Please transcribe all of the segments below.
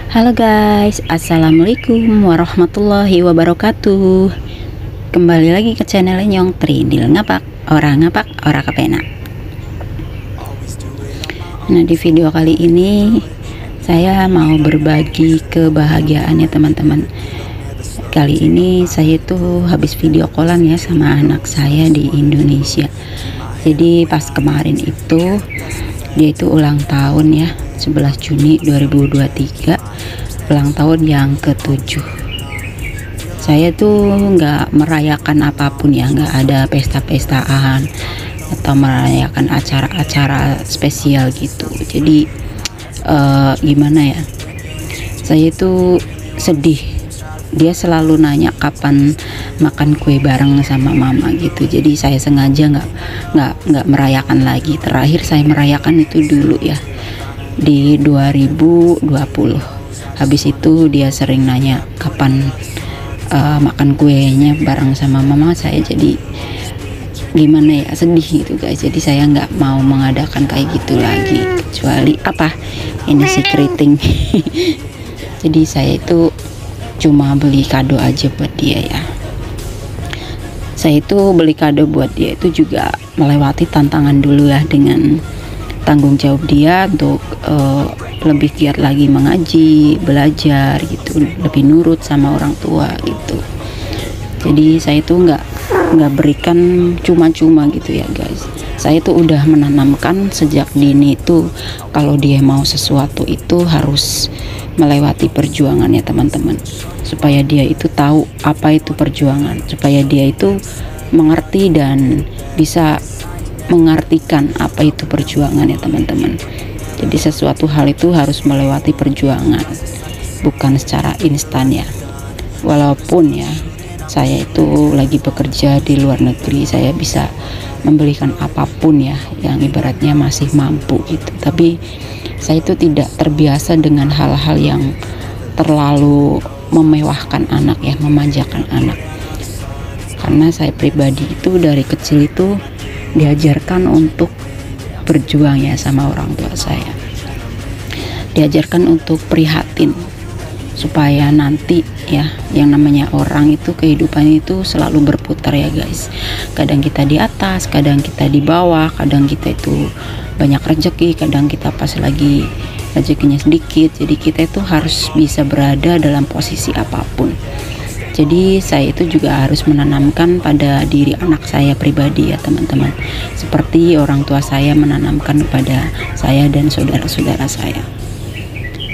Halo guys, assalamualaikum warahmatullahi wabarakatuh. Kembali lagi ke channel Nyong Trindil ngapak, orang ngapak, orang kepenak. Nah, di video kali ini saya mau berbagi kebahagiaan ya teman-teman. Kali ini saya tuh habis video callan ya sama anak saya di Indonesia. Jadi pas kemarin itu dia itu ulang tahun ya, 11 Juni 2023, ulang tahun yang ke-7. Saya tuh nggak merayakan apapun ya, nggak ada pesta-pestaan atau merayakan acara-acara spesial gitu. Jadi gimana ya, saya itu sedih. Dia selalu nanya kapan makan kue bareng sama mama gitu. Jadi saya sengaja nggak merayakan lagi. Terakhir saya merayakan itu dulu ya di 2020. Habis itu dia sering nanya kapan makan kuenya bareng sama mama saya. Jadi gimana ya, sedih gitu guys. Jadi saya nggak mau mengadakan kayak gitu lagi, kecuali apa ini si keriting. Jadi saya itu cuma beli kado aja buat dia ya. Saya itu beli kado buat dia itu juga melewati tantangan dulu ya, dengan tanggung jawab dia untuk lebih giat lagi mengaji, belajar gitu, lebih nurut sama orang tua gitu. Jadi saya itu nggak berikan cuma-cuma gitu ya guys. Saya itu udah menanamkan sejak dini itu kalau dia mau sesuatu itu harus melewati perjuangan ya teman-teman, supaya dia itu tahu apa itu perjuangan, supaya dia itu mengerti dan bisa mengartikan apa itu perjuangan ya teman-teman. Jadi sesuatu hal itu harus melewati perjuangan, bukan secara instan ya. Walaupun ya saya itu lagi bekerja di luar negeri, saya bisa membelikan apapun ya yang ibaratnya masih mampu gitu, tapi saya itu tidak terbiasa dengan hal-hal yang terlalu memewahkan anak ya, memanjakan anak. Karena saya pribadi itu dari kecil itu diajarkan untuk berjuang ya sama orang tua saya. Diajarkan untuk prihatin, supaya nanti ya yang namanya orang itu kehidupan itu selalu berputar ya guys. Kadang kita di atas, kadang kita di bawah, kadang kita itu banyak rezeki, kadang kita pas lagi rezekinya sedikit. Jadi kita itu harus bisa berada dalam posisi apapun. Jadi saya itu juga harus menanamkan pada diri anak saya pribadi ya teman-teman, seperti orang tua saya menanamkan kepada saya dan saudara-saudara saya,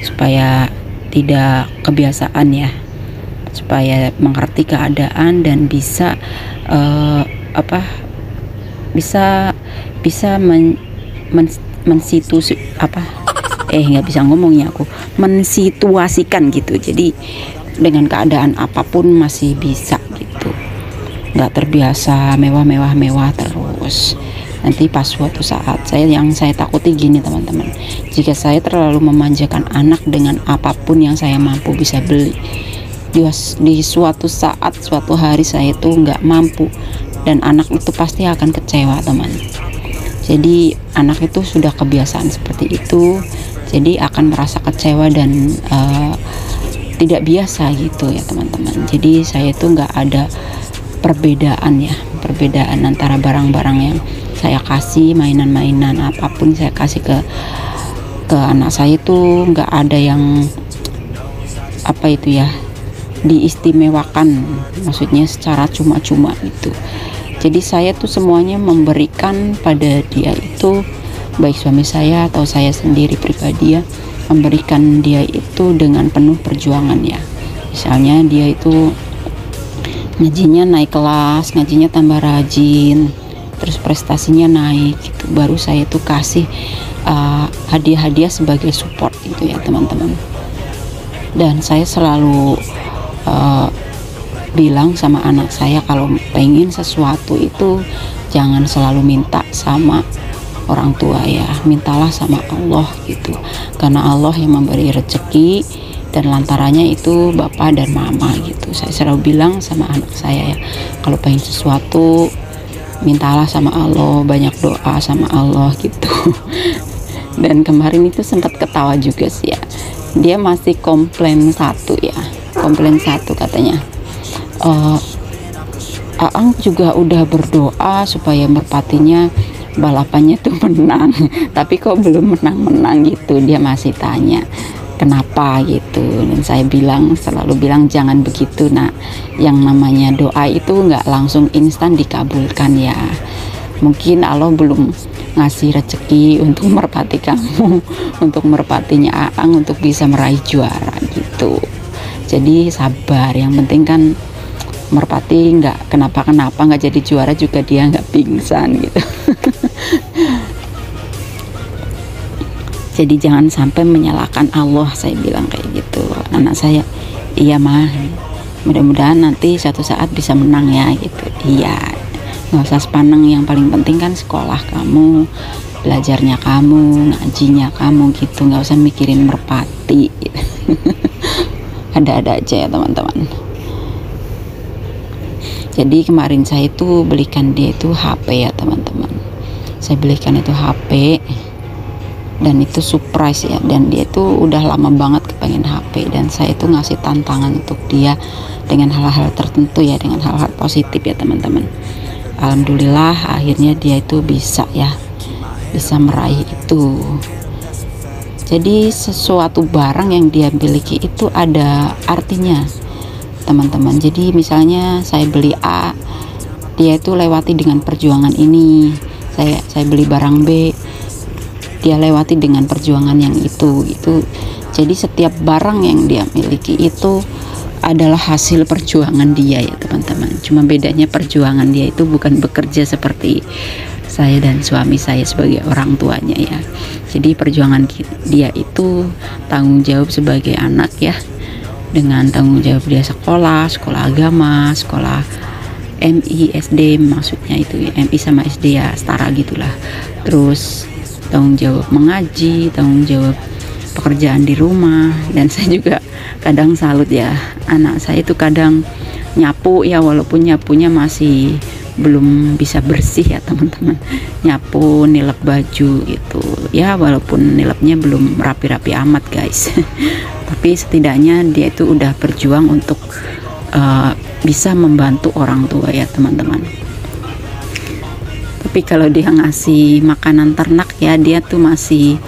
supaya tidak kebiasaan ya, supaya mengerti keadaan dan bisa mensituasikan gitu. Jadi dengan keadaan apapun masih bisa gitu, nggak terbiasa mewah terus. Nanti pas suatu saat yang saya takuti gini teman-teman, jika saya terlalu memanjakan anak dengan apapun yang saya mampu bisa beli, di suatu saat, suatu hari saya itu nggak mampu, dan anak itu pasti akan kecewa teman. Jadi anak itu sudah kebiasaan seperti itu, jadi akan merasa kecewa dan tidak biasa gitu ya teman-teman. Jadi saya itu nggak ada perbedaan antara barang-barang yang saya kasih, mainan-mainan apapun saya kasih ke anak saya itu nggak ada yang diistimewakan, maksudnya secara cuma-cuma gitu. Jadi saya tuh semuanya memberikan pada dia itu, baik suami saya atau saya sendiri pribadi ya, memberikan dia itu dengan penuh perjuangan ya. Misalnya dia itu ngajinya naik kelas, ngajinya tambah rajin, terus prestasinya naik gitu, baru saya itu kasih hadiah-hadiah sebagai support gitu ya teman-teman. Dan saya selalu bilang sama anak saya, kalau pengen sesuatu itu jangan selalu minta sama orang tua ya, mintalah sama Allah gitu, karena Allah yang memberi rezeki dan lantarannya itu bapak dan mama gitu. Saya selalu bilang sama anak saya ya, kalau pengen sesuatu mintalah sama Allah, banyak doa sama Allah gitu. Dan kemarin itu sempat ketawa juga sih ya, dia masih komplain satu ya, komplain satu katanya, Aang juga udah berdoa supaya merpatinya balapannya tuh menang tapi kok belum menang-menang gitu. Dia masih tanya kenapa gitu, dan saya selalu bilang jangan begitu nak, yang namanya doa itu nggak langsung instan dikabulkan ya. Mungkin Allah belum ngasih rezeki untuk merpati kamu, untuk merpatinya Aang untuk bisa meraih juara gitu. Jadi sabar, yang penting kan merpati nggak kenapa-kenapa, nggak jadi juara juga dia nggak pingsan gitu. Jadi jangan sampai menyalahkan Allah, saya bilang kayak gitu. Anak saya, iya mah, mudah-mudahan nanti suatu saat bisa menang ya gitu. Iya, nggak usah sepaneng, yang paling penting kan sekolah kamu, belajarnya kamu, ngajinya kamu gitu, nggak usah mikirin merpati gitu. Ada-ada aja ya teman-teman. Jadi kemarin saya itu belikan dia itu HP ya teman-teman. Saya belikan itu HP dan itu surprise ya, dan dia itu udah lama banget kepengen HP, dan saya itu ngasih tantangan untuk dia dengan hal-hal tertentu ya, dengan hal-hal positif ya teman-teman. Alhamdulillah akhirnya dia itu bisa ya, bisa meraih itu. Jadi sesuatu barang yang dia miliki itu ada artinya teman-teman. Jadi misalnya saya beli A, dia itu lewati dengan perjuangan ini. Saya beli barang B, dia lewati dengan perjuangan yang itu gitu. Jadi setiap barang yang dia miliki itu adalah hasil perjuangan dia ya teman-teman. Cuma bedanya perjuangan dia itu bukan bekerja seperti saya dan suami saya sebagai orang tuanya ya. Jadi perjuangan dia itu tanggung jawab sebagai anak ya, dengan tanggung jawab dia sekolah agama, sekolah MI, SD, maksudnya itu ya, MI sama SD ya setara gitulah. Terus tanggung jawab mengaji, tanggung jawab pekerjaan di rumah. Dan saya juga kadang salut ya, anak saya itu kadang nyapu ya, walaupun nyapunya masih belum bisa bersih ya teman-teman. Nyapu, nilep baju gitu ya, walaupun nilepnya belum rapi-rapi amat guys. Tapi setidaknya dia itu udah berjuang untuk bisa membantu orang tua ya teman-teman. Tapi kalau dia ngasih makanan ternak ya, dia tuh masih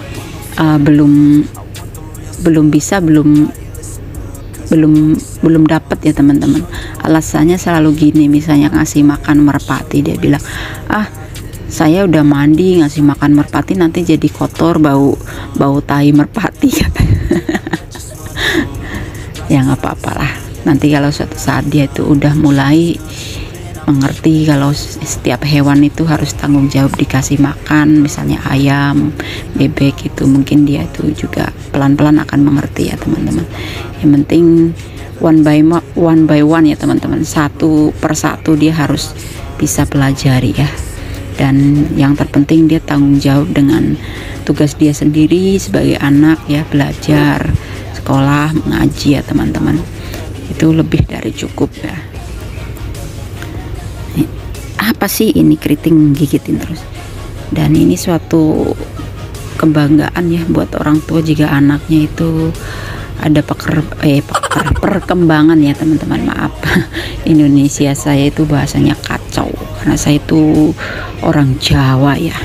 belum dapat ya teman-teman. Alasannya selalu gini, misalnya ngasih makan merpati, dia bilang, saya udah mandi ngasih makan merpati nanti jadi kotor, bau tai merpati. Ya nggak apa-apalah, nanti kalau suatu saat dia itu udah mulai mengerti kalau setiap hewan itu harus tanggung jawab dikasih makan, misalnya ayam, bebek itu, mungkin dia itu juga pelan-pelan akan mengerti ya teman-teman. Yang penting one by one ya teman-teman, satu persatu dia harus bisa pelajari ya. Dan yang terpenting dia tanggung jawab dengan tugas dia sendiri sebagai anak ya, belajar, sekolah, mengaji ya teman-teman. Itu lebih dari cukup ya. Apa sih ini keriting gigitin terus? Dan ini suatu kebanggaan ya buat orang tua jika anaknya itu ada perkembangan ya teman-teman. Maaf, Indonesia saya itu bahasanya kacau karena saya itu orang Jawa ya.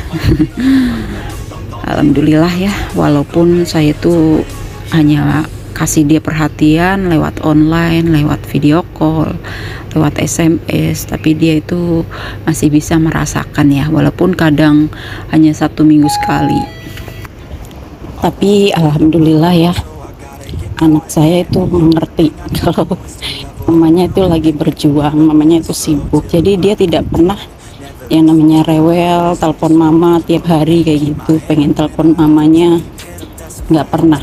Alhamdulillah ya, walaupun saya itu hanya kasih dia perhatian lewat online, lewat video call, lewat SMS, tapi dia itu masih bisa merasakan ya, walaupun kadang hanya 1 minggu sekali. Tapi alhamdulillah ya, anak saya itu mengerti kalau mamanya itu lagi berjuang, mamanya itu sibuk. Jadi dia tidak pernah yang namanya rewel, telepon mama tiap hari kayak gitu, pengen telepon mamanya, nggak pernah.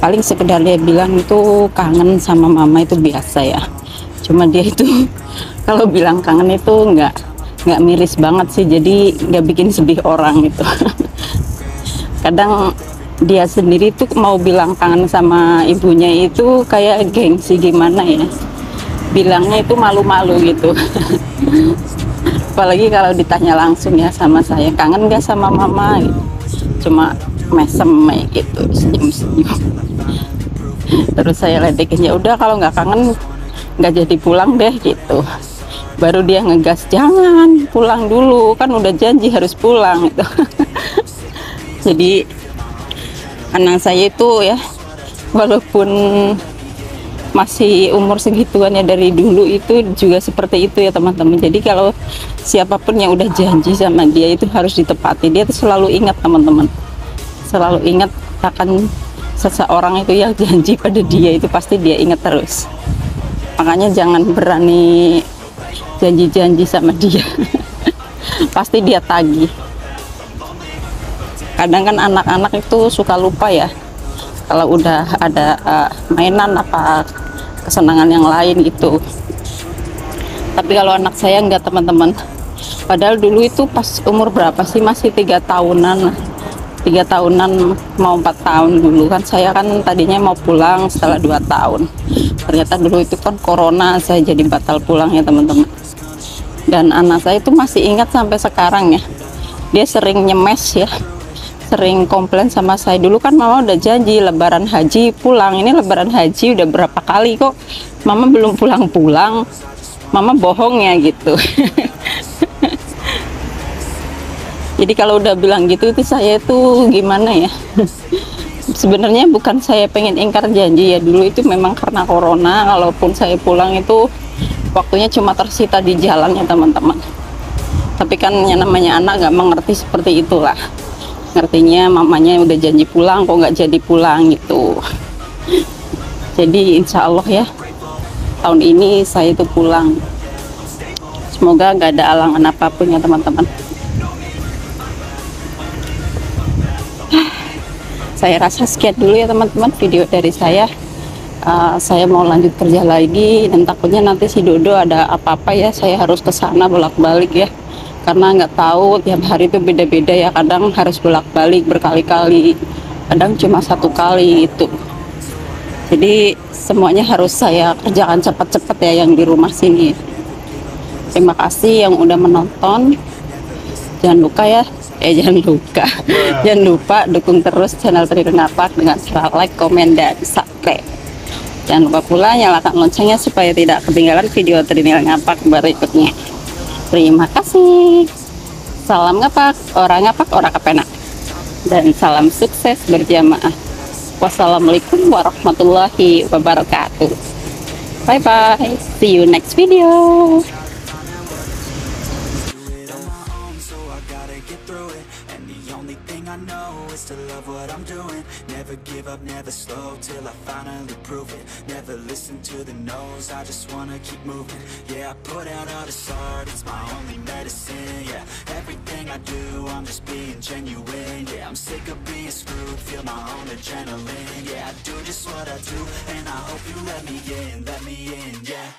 Paling sekedar dia bilang itu kangen sama mama, itu biasa ya. Cuma dia itu kalau bilang kangen itu nggak miris banget sih, jadi nggak bikin sedih orang gitu. Kadang dia sendiri tuh mau bilang kangen sama ibunya itu kayak gengsi gimana ya, bilangnya itu malu-malu gitu. Apalagi kalau ditanya langsung ya sama saya, kangen gak sama mama gitu. cuma mesem gitu, senyum-senyum. Terus saya ledekin, ya udah kalau nggak kangen nggak jadi pulang deh gitu. Baru dia ngegas, jangan pulang dulu, kan udah janji harus pulang gitu. Jadi anak saya itu ya, walaupun masih umur segituan ya, dari dulu itu juga seperti itu ya teman-teman. Jadi kalau siapapun yang udah janji sama dia itu harus ditepati. Dia tuh selalu ingat teman-teman, selalu ingat akan seseorang itu yang janji pada dia itu pasti dia ingat terus. Makanya jangan berani janji-janji sama dia. Pasti dia tagih. Kadang kan anak-anak itu suka lupa ya, kalau udah ada mainan apa kesenangan yang lain gitu. Tapi kalau anak saya enggak teman-teman. Padahal dulu itu pas umur berapa sih, masih 3 tahunan, 3 tahunan mau 4 tahun dulu kan. Saya kan tadinya mau pulang setelah 2 tahun. Ternyata dulu itu kan corona, saya jadi batal pulang ya teman-teman. Dan anak saya itu masih ingat sampai sekarang ya. Dia sering nyemes ya, sering komplain sama saya, dulu kan mama udah janji lebaran haji pulang, ini lebaran haji udah berapa kali kok mama belum pulang-pulang, mama bohong ya gitu. Jadi kalau udah bilang gitu itu saya itu gimana ya. Sebenarnya bukan saya pengen ingkar janji ya, dulu itu memang karena corona, kalaupun saya pulang itu waktunya cuma tersita di jalan ya teman-teman. Tapi kan yang namanya anak nggak mengerti seperti itulah. Ngertinya mamanya udah janji pulang kok nggak jadi pulang gitu. Jadi insya Allah ya tahun ini saya itu pulang. Semoga nggak ada halangan apapun ya teman-teman. Saya rasa sekian dulu ya teman-teman video dari saya. Saya mau lanjut kerja lagi dan takutnya nanti si Dodo ada apa-apa ya, saya harus ke sana bolak-balik ya. Karena nggak tahu tiap hari itu beda-beda ya, kadang harus bolak-balik berkali-kali, kadang cuma 1 kali itu. Jadi semuanya harus saya kerjakan cepat-cepat ya yang di rumah sini. Terima kasih yang udah menonton. Jangan lupa ya, jangan lupa dukung terus channel Trinil Ngapak dengan cara like, komen, dan subscribe. Jangan lupa pula nyalakan loncengnya supaya tidak ketinggalan video Trinil Ngapak berikutnya. Terima kasih. Salam ngapak, orang kepenak. Dan salam sukses berjamaah. Wassalamualaikum warahmatullahi wabarakatuh. Bye bye. See you next video. I know is to love what I'm doing. Never give up, never slow till I finally prove it. Never listen to the no's, I just wanna keep moving. Yeah, I put out all this art, it's my only medicine. Yeah, everything I do, I'm just being genuine. Yeah, I'm sick of being screwed, feel my own adrenaline. Yeah, I do just what I do, and I hope you let me in, yeah.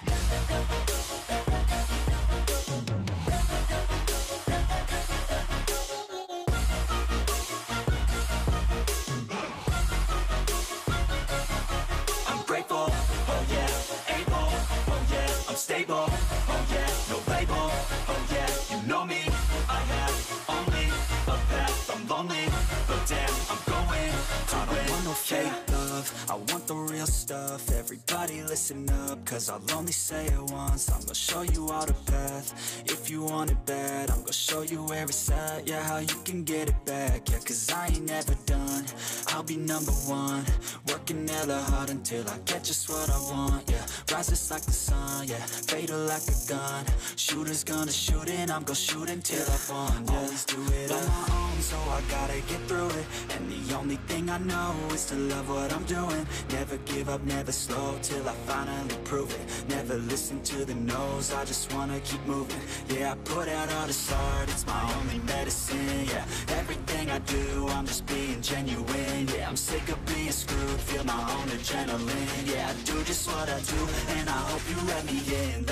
Stable, oh yeah, no label, oh yeah, you know me. I have only a path, I'm lonely, but damn, I'm going to win. I don't want no fake love, I want the real stuff. Everybody listen up, cause I'll only say it once. I'm gonna show you all the path, if you want it bad. I'm gonna show you where it's at, yeah, how you can get it back. Yeah, cause I ain't never done, I'll be #1. Working hella hard until I get just what I want, yeah. Rises like the sun, yeah, fatal like a gun. Shooter's gonna shoot and I'm gonna shoot until I won, yeah. Always do it on my own, so I gotta get through it. And the only thing I know is to love what I'm doing. Never give up, never slow till I finally prove it. Never listen to the no's, I just wanna keep moving. Yeah, I put out all this art, it's my only medicine. Yeah, everything I do, I'm just being genuine. Yeah, I'm sick of being screwed, feel my own adrenaline. Yeah, I do just what I do, and I hope you let me in,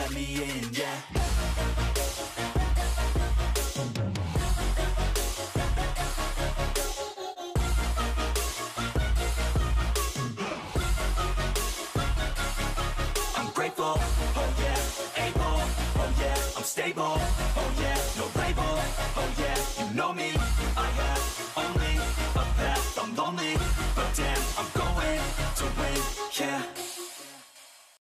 yeah. I'm grateful, oh yeah, able, oh yeah, I'm stable, oh yeah, no label, oh yeah, you know me. I have only yeah.